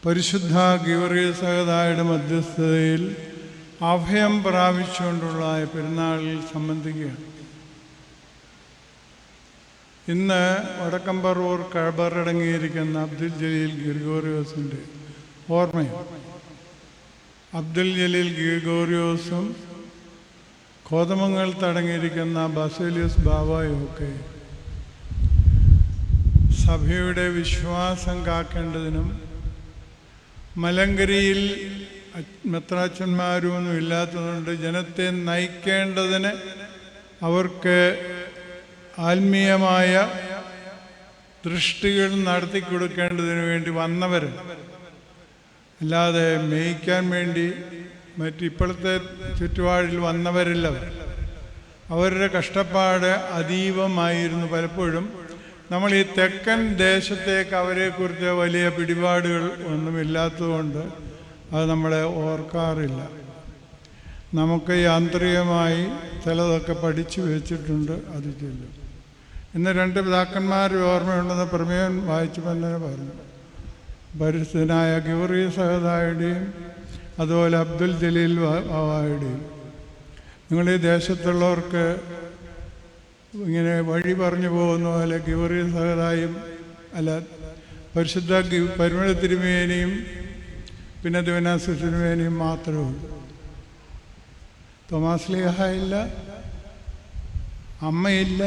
പരിശുദ്ധ ഗീവർഗീസ് സഹോദായുടെ മധ്യസ്ഥതയിൽ അഭയം പ്രാപിച്ചുകൊണ്ടുള്ള പെരുന്നാളിൽ സംബന്ധിക്കുകയാണ്. ഇന്ന് വടക്കമ്പറൂർ കബറടങ്ങിയിരിക്കുന്ന അബ്ദുൽ ജലീൽ ഗിർഗോറിയോസിൻ്റെ ഓർമ്മയാണ്. അബ്ദുൽ ജലീൽ ഗിർഗോറിയോസും കോതമംഗൽ തടങ്ങിയിരിക്കുന്ന ബസേലിയസ് ബാവായുമൊക്കെ സഭയുടെ വിശ്വാസം കാക്കേണ്ടതിനും മലങ്കരിയിൽ മെത്രാച്ചന്മാരുമൊന്നും ഇല്ലാത്തതുകൊണ്ട് ജനത്തെ നയിക്കേണ്ടതിന് അവർക്ക് ആത്മീയമായ ദൃഷ്ടികൾ നടത്തി കൊടുക്കേണ്ടതിന് വേണ്ടി വന്നവർ, അല്ലാതെ മേയ്ക്കാൻ വേണ്ടി ഇപ്പോഴത്തെ ചുറ്റുപാടിൽ വന്നവരില്ലവർ. അവരുടെ കഷ്ടപ്പാട് അതീവമായിരുന്നു. പലപ്പോഴും നമ്മൾ ഈ തെക്കൻ ദേശത്തേക്ക് അവരെക്കുറിച്ച് വലിയ പിടിപാടുകൾ ഒന്നുമില്ലാത്തതുകൊണ്ട് അത് നമ്മളെ ഓർക്കാറില്ല. നമുക്ക് യാന്ത്രികമായി ചിലതൊക്കെ പഠിച്ചു വെച്ചിട്ടുണ്ട്, അത് ചൊല്ലും. ഇന്ന് 2 പിതാക്കന്മാർ ഓർമ്മയുണ്ടെന്ന് പ്രമേയം വായിച്ചപ്പോൾ തന്നെ പറഞ്ഞു. പരിശുദ്ധനായ ഗീവർഗീസ് സഹോദായുടെയും അതുപോലെ അബ്ദുൽ ജലീൽ ബാവായുടെയും. നിങ്ങൾ ഈ ദേശത്തുള്ളവർക്ക് ഇങ്ങനെ വഴി പറഞ്ഞു പോകുന്ന പോലെ ഗീവർഗീസ് സഹോദായും അല്ല, പരിശുദ്ധ പരിമള തിരുമേനിയും പിന്നെ ദിവനാസ് തിരുമേനിയും മാത്രമേ ഉള്ളൂ. തോമാസ് ലീഹ ഇല്ല, അമ്മയില്ല.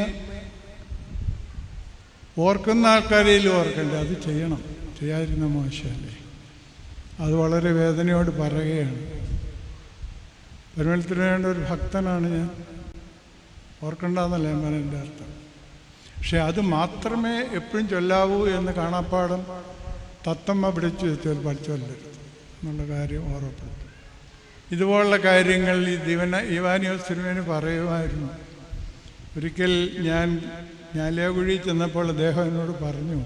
ഓർക്കുന്ന ആൾക്കാരെയും ഓർക്കണ്ടേ, അത് ചെയ്യണം. ചെയ്യാതിരുന്ന മോശമല്ലേ? അത് വളരെ വേദനയോട് പറയുകയാണ്. പരിമളത്തിന് വേണ്ട ഒരു ഭക്തനാണ് ഞാൻ, ഓർക്കണ്ടെന്നല്ല ഞാൻ പറഞ്ഞതിൻ്റെ അർത്ഥം. പക്ഷെ അത് മാത്രമേ എപ്പോഴും ചൊല്ലാവൂ എന്ന് കാണാപ്പാടം തത്തമ്മ പിടിച്ചു വെച്ചാൽ പഠിച്ചൊല്ലരുത് എന്നുള്ള കാര്യം ഓർമ്മപ്പെടുത്തും. ഇതുപോലുള്ള കാര്യങ്ങൾ ഈ ഇവാനിയോസ് തിരുമേനി പറയുമായിരുന്നു. ഒരിക്കൽ ഞാൻ ഞാലിയാകുഴി ചെന്നപ്പോൾ അദ്ദേഹം എന്നോട് പറഞ്ഞു,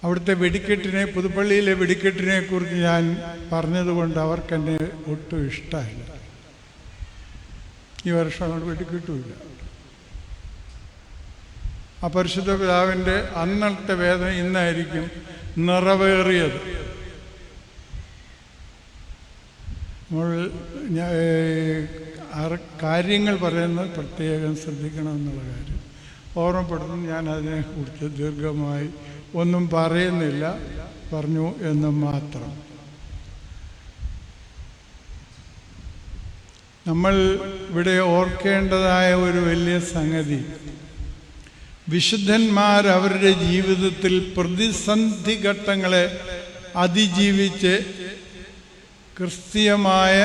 അവിടുത്തെ വെടിക്കെട്ടിനെ, പുതുപ്പള്ളിയിലെ വെടിക്കെട്ടിനെ കുറിച്ച് ഞാൻ പറഞ്ഞതുകൊണ്ട് അവർക്കെന്നെ ഒട്ടും ഇഷ്ടമില്ല. ഈ വർഷം അങ്ങോട്ട് വെടിക്കെട്ടുമില്ല. ആ പരിശുദ്ധ പിതാവിൻ്റെ അന്നത്തെ വേദന ഇന്നായിരിക്കും നിറവേറിയത്. നമ്മൾ കാര്യങ്ങൾ പറയുന്നത് പ്രത്യേകം ശ്രദ്ധിക്കണമെന്നുള്ള കാര്യം ഓർമ്മപ്പെടുത്തുന്നു. ഞാൻ അതിനെക്കുറിച്ച് ദീർഘമായി ഒന്നും പറയുന്നില്ല, പറഞ്ഞു എന്ന് മാത്രം. നമ്മൾ ഇവിടെ ഓർക്കേണ്ടതായ ഒരു വലിയ സംഗതി, വിശുദ്ധന്മാർ അവരുടെ ജീവിതത്തിൽ പ്രതിസന്ധി ഘട്ടങ്ങളെ അതിജീവിച്ച് ക്രിസ്തീയമായ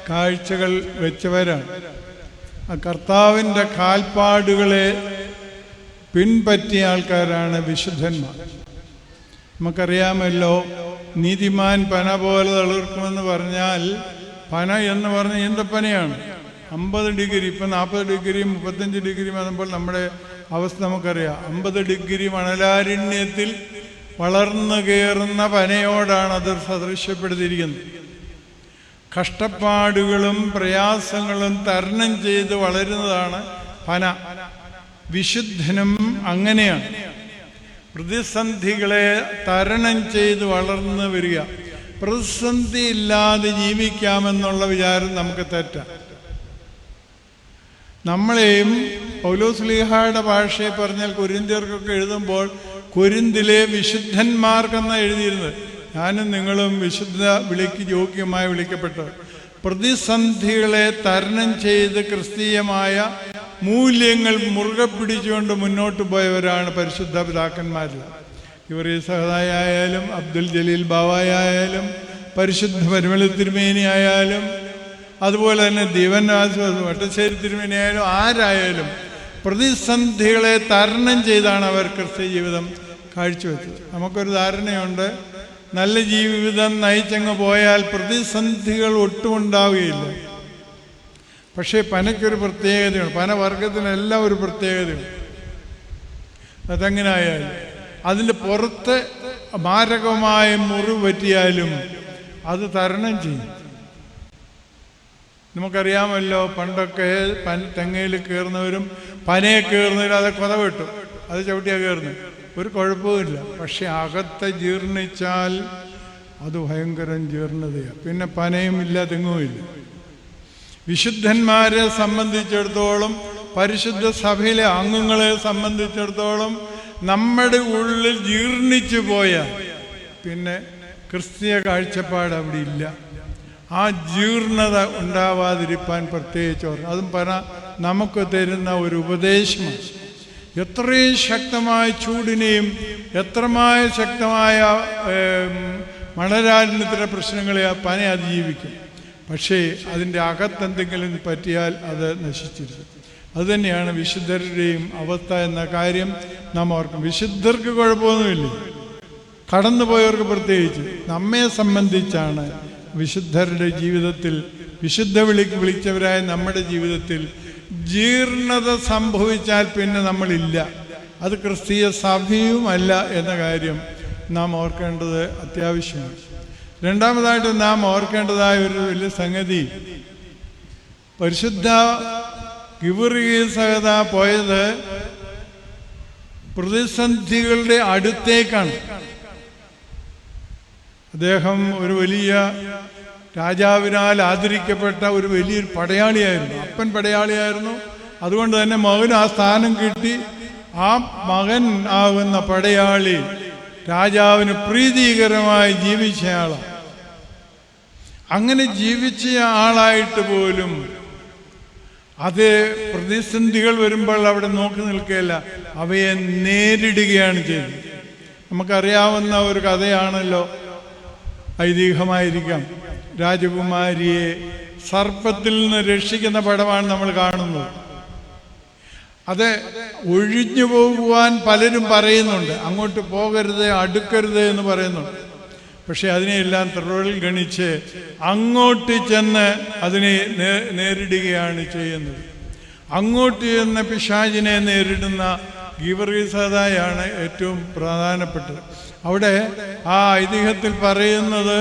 കാഴ്ചകൾ വെച്ചവരാണ്. ആ കർത്താവിൻ്റെ കാൽപ്പാടുകളെ പിൻപറ്റിയ ആൾക്കാരാണ് വിശുദ്ധന്മാർ. നമുക്കറിയാമല്ലോ, നീതിമാൻ പന പോലെ തളിർക്കുമെന്ന് പറഞ്ഞാൽ, പന എന്ന് പറഞ്ഞ ഈന്തപ്പനയാണ്. 50 ഡിഗ്രി, ഇപ്പം 40 ഡിഗ്രി 35 ഡിഗ്രി വന്നപ്പോൾ നമ്മുടെ അവസ്ഥ നമുക്കറിയാം. 50 ഡിഗ്രി മണലാരണ്യത്തിൽ വളർന്നു കയറുന്ന പനയോടാണ് അത് സദൃശ്യപ്പെടുത്തിയിരിക്കുന്നത്. കഷ്ടപ്പാടുകളും പ്രയാസങ്ങളും തരണം ചെയ്ത് വളരുന്നതാണ് പന. വിശുദ്ധനും അങ്ങനെയാണ്. പ്രതിസന്ധികളെ തരണം ചെയ്ത് വളർന്നു വരിക. പ്രതിസന്ധി ഇല്ലാതെ ജീവിക്കാമെന്നുള്ള വിചാരം നമുക്ക് തെറ്റാം. നമ്മളെയും പൗലോസ് ശ്ലീഹായുടെ ഭാഷയെ പറഞ്ഞാൽ കൊരിന്ത്യർക്കൊക്കെ എഴുതുമ്പോൾ കൊരിന്തിലെ വിശുദ്ധന്മാർക്കെന്നാണ് എഴുതിയിരുന്നത്. ഞാനും നിങ്ങളും വിശുദ്ധ വിളിക്ക് യോഗ്യമായി വിളിക്കപ്പെട്ടവർ. പ്രതിസന്ധികളെ തരണം ചെയ്ത് ക്രിസ്തീയമായ മൂല്യങ്ങൾ മുറുകെ പിടിച്ചുകൊണ്ട് മുന്നോട്ട് പോയവരാണ് പരിശുദ്ധ പിതാക്കന്മാരിൽ. ഗീവർഗീസ് സഹോദായാലും അബ്ദുൽ ജലീൽ ബാവായാലും പരിശുദ്ധ പരിമള തിരുമേനി ആയാലും അതുപോലെ തന്നെ ദിവനാസ് വട്ടശ്ശേരി തിരുമേനി ആയാലും ആരായാലും പ്രതിസന്ധികളെ തരണം ചെയ്താണ് അവർ ക്രിസ്ത്യ ജീവിതം കാഴ്ചവെച്ചത്. നമുക്കൊരു ധാരണയുണ്ട്, നല്ല ജീവിതം നയിച്ചങ്ങ് പോയാൽ പ്രതിസന്ധികൾ ഒട്ടും ഉണ്ടാവുകയില്ല. പക്ഷേ പനയ്ക്കൊരു പ്രത്യേകതയാണ്, പനവർഗത്തിനെല്ലാം ഒരു പ്രത്യേകതയുണ്ട്. അതെങ്ങനെയായാലും അതിൻ്റെ പുറത്ത് മാരകമായ മുറിവ് പറ്റിയാലും അത് തരണം ചെയ്യും. നമുക്കറിയാമല്ലോ, പണ്ടൊക്കെ തെങ്ങയിൽ കയറുന്നവരും പനയെ കയറുന്നവരും അത് കൊത വെട്ടും, അത് ചവിട്ടിയാണ് കയറുന്നത്. ഒരു കുഴപ്പമില്ല. പക്ഷെ അകത്തെ ജീർണിച്ചാൽ അത് ഭയങ്കരം ജീർണതയാണ്. പിന്നെ പനയുമില്ല, തെങ്ങുമില്ല. വിശുദ്ധന്മാരെ സംബന്ധിച്ചിടത്തോളം, പരിശുദ്ധ സഭയിലെ അംഗങ്ങളെ സംബന്ധിച്ചിടത്തോളം നമ്മുടെ ഉള്ളിൽ ജീർണിച്ചു പോയാൽ പിന്നെ ക്രിസ്തീയ കാഴ്ചപ്പാട് അവിടെ ഇല്ല. ആ ജീർണത ഉണ്ടാവാതിരിക്കാൻ പ്രത്യേകിച്ച് അതും നമുക്ക് തരുന്ന ഒരു ഉപദേശമാണ്. എത്രയും ശക്തമായ ചൂടിനെയും എത്രമായ ശക്തമായ മണരാജനത്തിലെ പ്രശ്നങ്ങളെ ആ പന അതിജീവിക്കും. പക്ഷേ അതിൻ്റെ അകത്തെന്തെങ്കിലും പറ്റിയാൽ അത് നശിച്ചിരിക്കും. അതുതന്നെയാണ് വിശുദ്ധരുടെയും അവസ്ഥ എന്ന കാര്യം നാം ഓർക്കും. വിശുദ്ധർക്ക് കുഴപ്പമൊന്നുമില്ല, കടന്നുപോയവർക്ക് പ്രത്യേകിച്ച്. നമ്മെ സംബന്ധിച്ചാണ് വിശുദ്ധരുടെ ജീവിതത്തിൽ, വിശുദ്ധ വിളിച്ചവരായ നമ്മുടെ ജീവിതത്തിൽ ജീർണത സംഭവിച്ചാൽ പിന്നെ നമ്മളില്ല. അത് ക്രിസ്തീയ സഭയുമല്ല എന്ന കാര്യം നാം ഓർക്കേണ്ടത് അത്യാവശ്യമാണ്. രണ്ടാമതായിട്ട് നാം ഓർക്കേണ്ടതായ ഒരു വലിയ സംഗതി, പരിശുദ്ധ ഗിവർഗീസ് പോയത് പ്രതിസന്ധികളുടെ അടുത്തേക്കാണ്. അദ്ദേഹം ഒരു വലിയ രാജാവിനാൽ ആദരിക്കപ്പെട്ട ഒരു വലിയൊരു പടയാളിയായിരുന്നു, അപ്പൻ പടയാളിയായിരുന്നു. അതുകൊണ്ട് തന്നെ മകന് ആ സ്ഥാനം കിട്ടി. ആ മകൻ ആകുന്ന പടയാളി രാജാവിന് പ്രീതികരമായി ജീവിച്ചയാളാണ്. അങ്ങനെ ജീവിച്ച ആളായിട്ട് പോലും അത് പ്രതിസന്ധികൾ വരുമ്പോൾ അവിടെ നോക്കി നിൽക്കുകയല്ല, അവയെ നേരിടുകയാണ് ചെയ്തത്. നമുക്കറിയാവുന്ന ഒരു കഥയാണല്ലോ, ഐതിഹ്യമായിരിക്കാം. രാജകുമാരിയെ സർപ്പത്തിൽ നിന്ന് രക്ഷിക്കുന്ന പടമാണ് നമ്മൾ കാണുന്നത്. അത് ഒഴിഞ്ഞു പോകുവാൻ പലരും പറയുന്നുണ്ട്, അങ്ങോട്ട് പോകരുത്, അടുക്കരുത് എന്ന് പറയുന്നുണ്ട്. പക്ഷെ അതിനെയെല്ലാം ത്രിവിൽ ഗണിച്ച് അങ്ങോട്ട് ചെന്ന് അതിനെ നേരിടുകയാണ് ചെയ്യുന്നത്. അങ്ങോട്ട് ചെന്ന് പിശാചിനെ നേരിടുന്ന ഗീവർഗീസായാണ് ഏറ്റവും പ്രധാനപ്പെട്ടത്. അവിടെ ആ ഐതിഹ്യത്തിൽ പറയുന്നത്,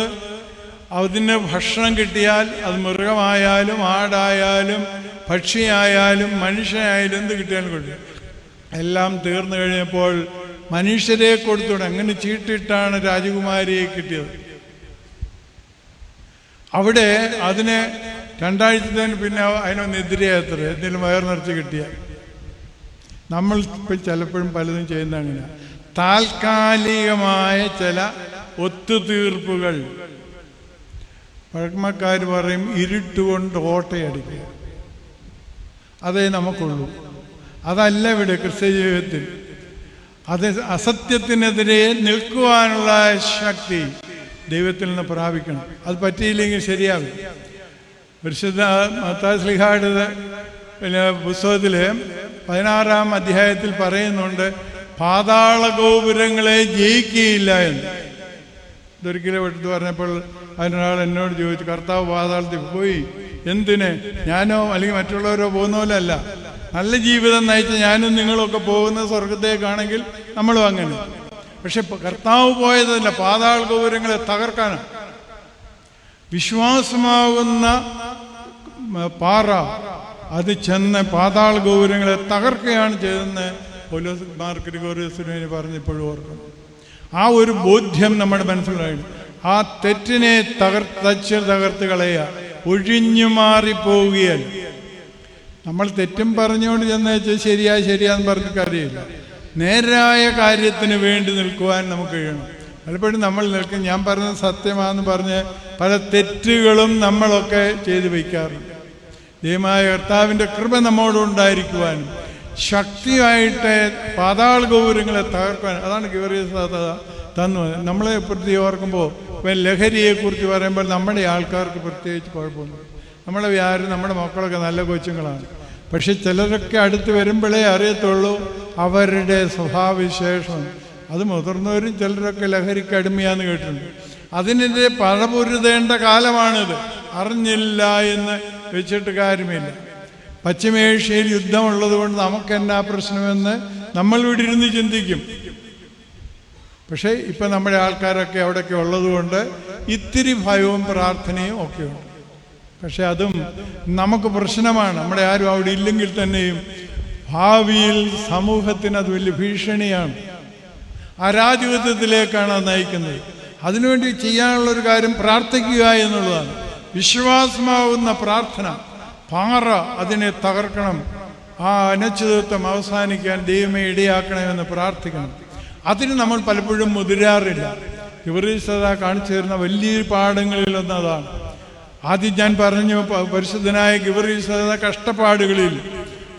അതിന് ഭക്ഷണം കിട്ടിയാൽ അത് മൃഗമായാലും ആടായാലും പക്ഷിയായാലും മനുഷ്യനായാലും എന്ത് കിട്ടിയാലും കൊടുക്കും. എല്ലാം തീർന്നു കഴിഞ്ഞപ്പോൾ മനുഷ്യരെ കൊടുത്തോടെ അങ്ങനെ ചീട്ടിട്ടാണ് രാജകുമാരിയെ കിട്ടിയത്. അവിടെ അതിന് രണ്ടാഴ്ചത്തേന് പിന്നെ അതിനൊന്നെതിരെയാത്ര എന്തെങ്കിലും വയർ നിറച്ച് കിട്ടിയാൽ. നമ്മൾ ഇപ്പം ചിലപ്പോഴും പലതും ചെയ്യുന്ന അങ്ങനെ താൽക്കാലികമായ ചില ഒത്തുതീർപ്പുകൾ. പഴമക്കാർ പറയും ഇരുട്ടുകൊണ്ട് ഓട്ടയടിക്കുക, അതേ നമുക്കുള്ളൂ. അതല്ല ഇവിടെ ക്രിസ്ത്യ ജീവിതത്തിൽ. അത് അസത്യത്തിനെതിരെ നിൽക്കുവാനുള്ള ശക്തി ദൈവത്തിൽ നിന്ന് പ്രാപിക്കണം. അത് പറ്റിയില്ലെങ്കിൽ ശരിയാകും. പരിശുദ്ധ മത്തായി ശ്ലീഹായുടെ പുസ്തകത്തിൽ 16-ാം അധ്യായത്തിൽ പറയുന്നുണ്ട്, പാതാള ഗോപുരങ്ങളെ ജയിക്കുകയില്ല എന്ന്. ഇതൊരിക്കലും എടുത്തു പറഞ്ഞപ്പോൾ അതിനൊരാൾ എന്നോട് ചോദിച്ചു, കർത്താവ് പാതാളത്തിൽ പോയി എന്തിന്? ഞാനോ അല്ലെങ്കിൽ മറ്റുള്ളവരോ പോകുന്ന പോലെ അല്ല, നല്ല ജീവിതം നയിച്ച ഞാനും നിങ്ങളൊക്കെ പോകുന്ന സ്വർഗത്തേക്കാണെങ്കിൽ നമ്മളും അങ്ങനെ. പക്ഷെ കർത്താവ് പോയതല്ല, പാതാള ഗോപുരങ്ങളെ തകർക്കാനാണ്. വിശ്വാസമാകുന്ന പാറ അത് ചെന്ന് പാതാള ഗോപുരങ്ങളെ തകർക്കുകയാണ് ചെയ്തെന്ന് പൗലോസ് മാർ ഗ്രിഗോറിയോസിനെ പറഞ്ഞപ്പോഴും ഓർക്കണം. ആ ഒരു ബോധ്യം നമ്മുടെ മനസ്സിലായിരുന്നു. ആ തെറ്റിനെ തകർത്ത് കളയുക, ഒഴിഞ്ഞു മാറിപ്പോവുകയല്ല. നമ്മൾ തെറ്റും പറഞ്ഞുകൊണ്ട് ചെന്ന് ശരിയാന്ന് പറഞ്ഞ കാര്യമില്ല. നേരായ കാര്യത്തിന് വേണ്ടി നിൽക്കുവാൻ നമുക്ക് കഴിയണം. പലപ്പോഴും നമ്മൾ നിൽക്കും, ഞാൻ പറഞ്ഞത് സത്യമാണെന്ന് പറഞ്ഞ് പല തെറ്റുകളും നമ്മളൊക്കെ ചെയ്തു വയ്ക്കാറുണ്ട്. ദൈവമായ കർത്താവിൻ്റെ കൃപ നമ്മോടുണ്ടായിരിക്കുവാനും ശക്തിയായിട്ട് പാതാള ഗോപുരങ്ങളെ തകർക്കാൻ, അതാണ് ഗീവർഗീസ് തന്നു. നമ്മളെ പ്രതി ഓർക്കുമ്പോൾ ലഹരിയെക്കുറിച്ച് പറയുമ്പോൾ നമ്മുടെ ആൾക്കാർക്ക് പ്രത്യേകിച്ച് കുഴപ്പമൊന്നും. നമ്മളെ നമ്മുടെ മക്കളൊക്കെ നല്ല കൊച്ചുങ്ങളാണ്. പക്ഷെ ചിലരൊക്കെ അടുത്ത് വരുമ്പോഴേ അറിയത്തുള്ളൂ അവരുടെ സ്വഭാവവിശേഷം. അത് മുതിർന്നവരും ചിലരൊക്കെ ലഹരിക്ക് അടിമയാന്ന് കേട്ടിട്ടുണ്ട്. അതിനെതിരെ പഴപൊരുതേണ്ട കാലമാണിത്. അറിഞ്ഞില്ല എന്ന് വെച്ചിട്ട് കാര്യമില്ല. പശ്ചിമേഷ്യയിൽ യുദ്ധമുള്ളത് കൊണ്ട് നമുക്കെന്നാ പ്രശ്നമെന്ന് നമ്മൾ ഇവിടെ ഇരുന്ന് ചിന്തിക്കും. പക്ഷേ ഇപ്പം നമ്മുടെ ആൾക്കാരൊക്കെ അവിടെയൊക്കെ ഉള്ളതുകൊണ്ട് ഇത്തിരി ഭയവും പ്രാർത്ഥനയും ഒക്കെയുണ്ട്. പക്ഷെ അതും നമുക്ക് പ്രശ്നമാണ്. നമ്മുടെ ആരും അവിടെ ഇല്ലെങ്കിൽ തന്നെയും ഭാവിയിൽ സമൂഹത്തിന് അത് വലിയ ഭീഷണിയാണ്. അരാജകത്വത്തിലേക്കാണ് അത് നയിക്കുന്നത്. അതിനുവേണ്ടി ചെയ്യാനുള്ളൊരു കാര്യം പ്രാർത്ഥിക്കുക എന്നുള്ളതാണ്. വിശ്വാസമാവുന്ന പ്രാർത്ഥന, പാറ അതിനെ തകർക്കണം, ആ അനിശ്ചിതത്വം അവസാനിക്കാൻ ദൈവമേ ഇടയാക്കണമെന്ന് പ്രാർത്ഥിക്കണം. അതിന് നമ്മൾ പലപ്പോഴും മുതിരാറില്ല. ഗിബറീസത കാണിച്ചു തരുന്ന വലിയൊരു പാഠങ്ങളിലൊന്ന് അതാണ്. ആദ്യം ഞാൻ പറഞ്ഞു, പരിശുദ്ധനായ ഗിബറീസത കഷ്ടപ്പാടുകളിൽ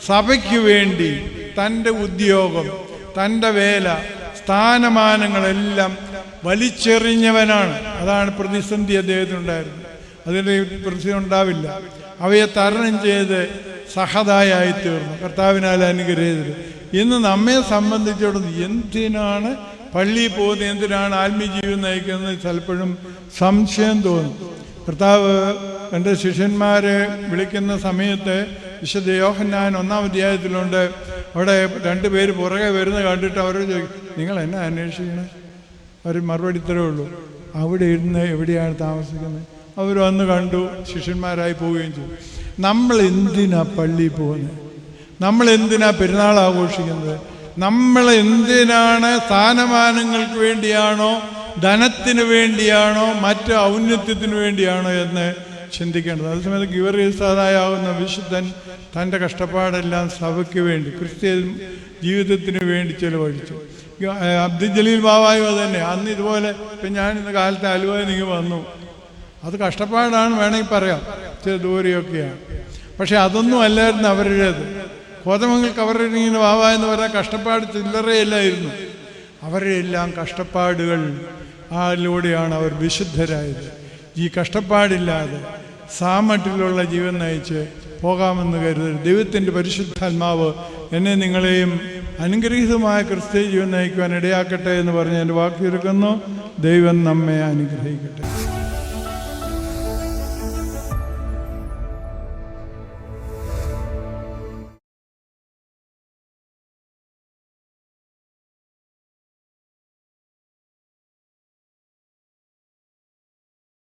സഭയ്ക്ക് വേണ്ടി തൻ്റെ ഉദ്യോഗം, തൻ്റെ വേല, സ്ഥാനമാനങ്ങളെല്ലാം വലിച്ചെറിഞ്ഞവനാണ്. അതാണ് പ്രതിസന്ധി അദ്ദേഹത്തിനുണ്ടായിരുന്നത്. അതിൻ്റെ പ്രതിസന്ധി ഉണ്ടാവില്ല. അവയെ തരണം ചെയ്ത് സഹതായി തീർന്നു, കർത്താവിനാൽ അനുഗ്രഹീതർ. ഇന്ന് നമ്മെ സംബന്ധിച്ചിടത്തോളം എന്തിനാണ് പള്ളിയിൽ പോകുന്നത്, എന്തിനാണ് ആത്മീയ ജീവിതം നയിക്കുന്നത്, ചിലപ്പോഴും സംശയം തോന്നും. കർത്താവ് എൻ്റെ ശിഷ്യന്മാരെ വിളിക്കുന്ന സമയത്ത് വിശുദ്ധ യോഹന്നാൻ 1-ാം അധ്യായത്തിലുണ്ട്. അവിടെ 2 പേര് പുറകെ വരുന്ന കണ്ടിട്ട് അവരോട് ചോദിക്കും, നിങ്ങൾ എന്നെ അന്വേഷിക്കണേ? അവർ മറുപടി ഇത്രേ ഉള്ളൂ, അവിടെ ഇരുന്ന് എവിടെയാണ് താമസിക്കുന്നത്. അവർ വന്ന് കണ്ടു, ശിഷ്യന്മാരായി പോവുകയും ചെയ്തു. നമ്മൾ എന്തിനാ പള്ളിയിൽ പോകുന്നത്? നമ്മൾ എന്തിനാ പെരുന്നാൾ ആഘോഷിക്കുന്നത്? നമ്മൾ എന്തിനാണ് സ്ഥാനമാനങ്ങൾക്ക് വേണ്ടിയാണോ, ധനത്തിന് വേണ്ടിയാണോ, മറ്റ് ഔന്നത്യത്തിന് വേണ്ടിയാണോ എന്ന് ചിന്തിക്കേണ്ടത്. അതേസമയത്ത് ഗിബറീസതായാവുന്ന വിശുദ്ധൻ തൻ്റെ കഷ്ടപ്പാടെല്ലാം സഭയ്ക്ക് വേണ്ടി, ക്രിസ്ത്യ ജീവിതത്തിന് വേണ്ടി ചെലവഴിച്ചു. അബ്ദുൽ ജലീൽ ബാവായും അത് തന്നെ. അന്ന് ഇതുപോലെ ഇപ്പം ഞാൻ ഇന്ന് കാലത്ത് ആലുവയിൽ വന്നു. അത് കഷ്ടപ്പാടാണ് വേണമെങ്കിൽ പറയാം, ചില ദൂരെയൊക്കെയാണ്. പക്ഷെ അതൊന്നും അല്ലായിരുന്നു അവരുടേത്. കോതമംഗൽ അവരുടെ ബാവ എന്ന് പറഞ്ഞാൽ കഷ്ടപ്പാട് ചില്ലറയില്ലായിരുന്നു. അവരുടെ എല്ലാം കഷ്ടപ്പാടുകൾ അതിലൂടെയാണ് അവർ വിശുദ്ധരായത്. ഈ കഷ്ടപ്പാടില്ലാതെ സാമട്ടിലുള്ള ജീവൻ നയിച്ച് പോകാമെന്ന് കരുതരുത്. ദൈവത്തിൻ്റെ പരിശുദ്ധാത്മാവ് എന്നെ നിങ്ങളെയും അനുഗ്രഹീതമായ ക്രിസ്ത്യ ജീവൻ നയിക്കുവാൻ ഇടയാക്കട്ടെ എന്ന് പറഞ്ഞ് എൻ്റെ വാക്ക് ചുരുക്കുന്നു. ദൈവം നമ്മെ അനുഗ്രഹിക്കട്ടെ.